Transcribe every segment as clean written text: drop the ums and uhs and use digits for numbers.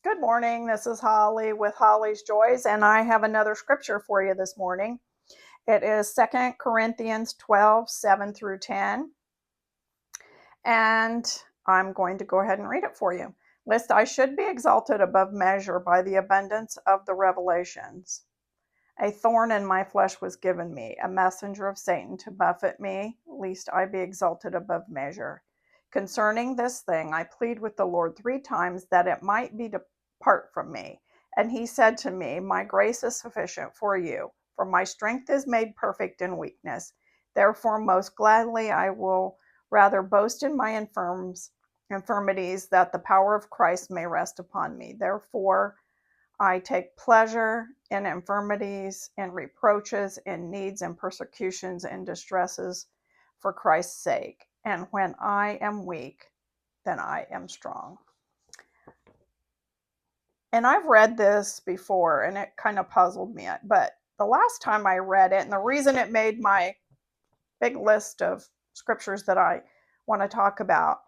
Good morning. This is Holly with Holly's Joys, and I have another scripture for you this morning. It is 2 Corinthians 12, 7 through 10. And I'm going to go ahead and read it for you. Lest I should be exalted above measure by the abundance of the revelations. A thorn in my flesh was given me, a messenger of Satan to buffet me, lest I be exalted above measure. Concerning this thing, I plead with the Lord 3 times that it might be depart from me. And he said to me, My grace is sufficient for you, for my strength is made perfect in weakness. Therefore, most gladly I will rather boast in my infirmities, that the power of Christ may rest upon me. Therefore, I take pleasure in infirmities, in reproaches, in needs, and persecutions, and distresses for Christ's sake. And when I am weak, then I am strong. And I've read this before, and it kind of puzzled me. But the last time I read it, and the reason it made my big list of scriptures that I want to talk about,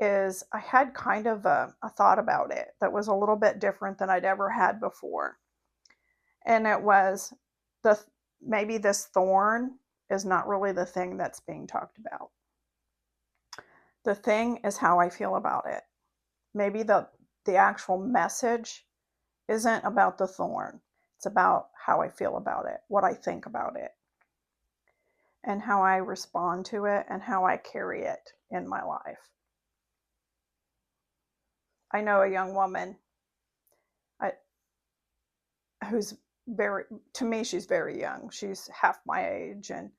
is I had kind of a thought about it that was a little bit different than I'd ever had before. And it was maybe this thorn is not really the thing that's being talked about. The thing is how I feel about it. Maybe the actual message isn't about the thorn. It's about how I feel about it, what I think about it, and how I respond to it, and how I carry it in my life. I know a young woman who's to me, she's very young. She's half my age, and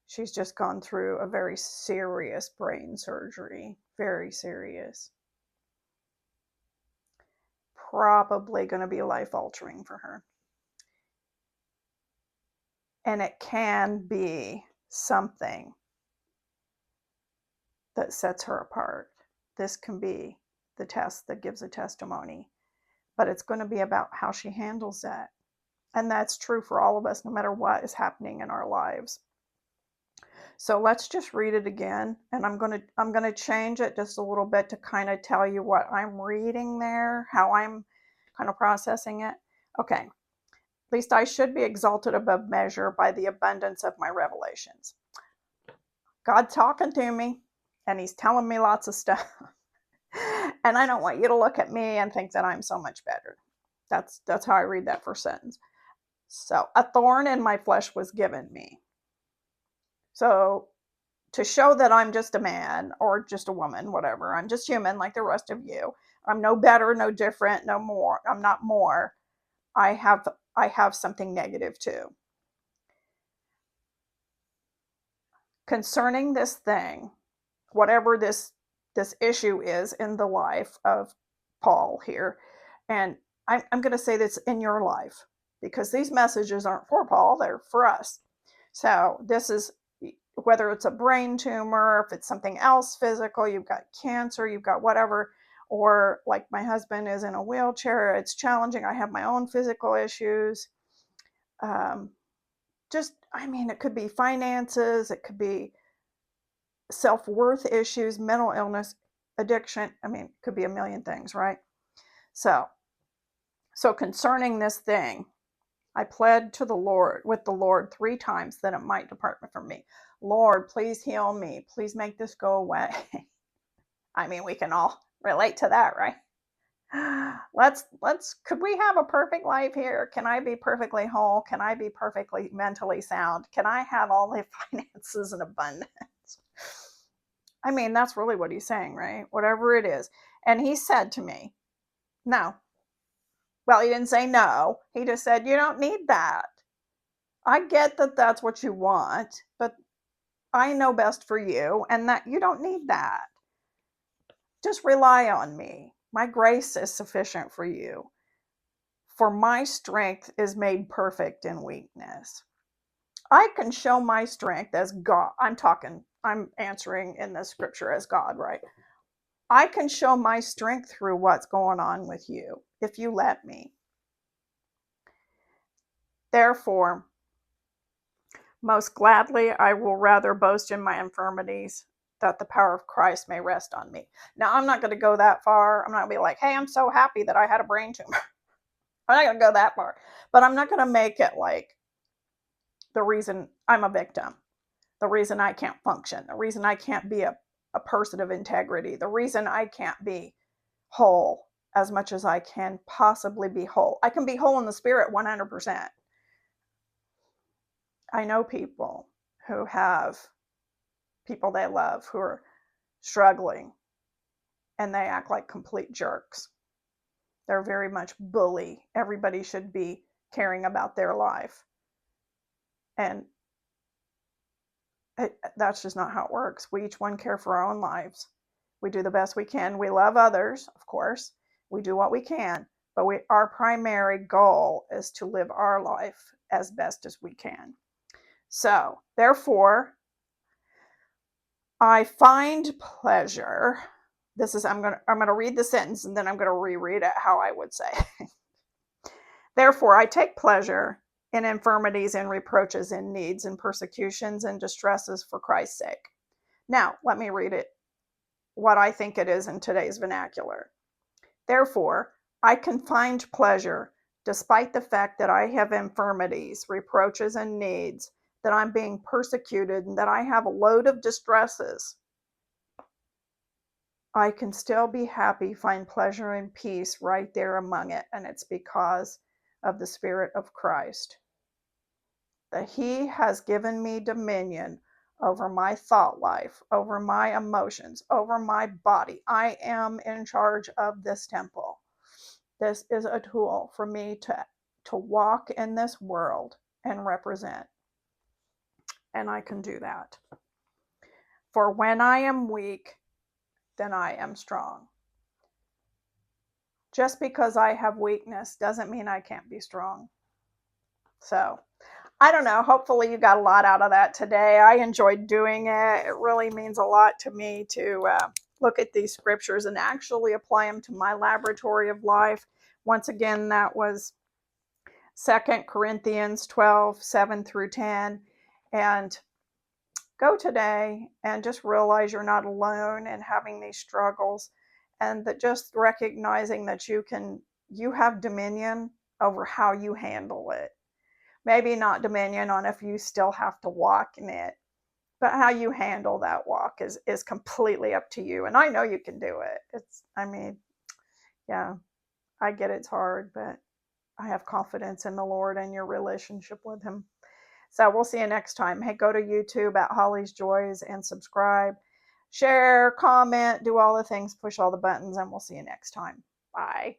she's just gone through a very serious brain surgery. Very serious. Probably going to be life altering for her. And it can be something that sets her apart. This can be the test that gives a testimony, but it's going to be about how she handles that. And that's true for all of us, no matter what is happening in our lives. So let's just read it again, and I'm going to change it just a little bit to kind of tell you what I'm reading there, how I'm kind of processing it. Okay. At least I should be exalted above measure by the abundance of my revelations. God's talking to me, and he's telling me lots of stuff. And I don't want you to look at me and think that I'm so much better. That's how I read that first sentence. So, a thorn in my flesh was given me. So, to show that I'm just a man or just a woman, whatever, I'm just human like the rest of you. I'm no better, no different, no more. I'm not more. I have something negative too. Concerning this thing, whatever this issue is in the life of Paul here, and I'm going to say this in your life, because these messages aren't for Paul, they're for us. So this is, whether it's a brain tumor, if it's something else physical, you've got cancer, you've got whatever, or like my husband is in a wheelchair, it's challenging. I have my own physical issues. It could be finances, it could be self-worth issues, mental illness, addiction. It could be a million things, right? So concerning this thing, I pled to the Lord, with the Lord 3 times, that it might depart from me. Lord, please heal me. Please make this go away. We can all relate to that, right? Could we have a perfect life here? Can I be perfectly whole? Can I be perfectly mentally sound? Can I have all the finances in abundance? That's really what he's saying, right? Whatever it is. And he said to me, no. Well, he didn't say no. He just said, you don't need that. I get that that's what you want, but I know best for you, and that you don't need that. Just rely on me. My grace is sufficient for you. For my strength is made perfect in weakness. I can show my strength as God. I'm answering in the scripture as God, right? I can show my strength through what's going on with you, if you let me. Therefore, most gladly I will rather boast in my infirmities, that the power of Christ may rest on me. Now, I'm not going to go that far. I'm not going to be like, hey, I'm so happy that I had a brain tumor. I'm not going to go that far. But I'm not going to make it like the reason I'm a victim, the reason I can't function, the reason I can't be a person of integrity, the reason I can't be whole as much as I can possibly be whole. I can be whole in the spirit 100%. I know people who have people they love who are struggling and they act like complete jerks. They're very much bully. Everybody should be caring about their life. And that's just not how it works. We each one care for our own lives. We do the best we can. We love others, of course. We do what we can. But our primary goal is to live our life as best as we can. So, therefore, I find pleasure. I'm going to read the sentence and then I'm going to reread it how I would say. Therefore, I take pleasure in infirmities and reproaches and needs and persecutions and distresses for Christ's sake. Now, let me read it what I think it is in today's vernacular. Therefore, I can find pleasure despite the fact that I have infirmities, reproaches, and needs, that I'm being persecuted, and that I have a load of distresses. I can still be happy, find pleasure and peace right there among it, and it's because of the Spirit of Christ. That He has given me dominion over my thought life, over my emotions, over my body. I am in charge of this temple. This is a tool for me to walk in this world and represent. And I can do that. For when I am weak, then I am strong. Just because I have weakness doesn't mean I can't be strong. So, I don't know. Hopefully, you got a lot out of that today. I enjoyed doing it. It really means a lot to me to look at these scriptures and actually apply them to my laboratory of life. Once again, that was 2 Corinthians 12, 7 through 10. And go today and just realize you're not alone in having these struggles, and that just recognizing that you have dominion over how you handle it. Maybe not dominion on if you still have to walk in it, but how you handle that walk is completely up to you. And I know you can do it. Yeah, I get it's hard, but I have confidence in the Lord and your relationship with Him. So we'll see you next time. Hey, go to YouTube at Holly's Joys and subscribe, share, comment, do all the things, push all the buttons, and we'll see you next time. Bye.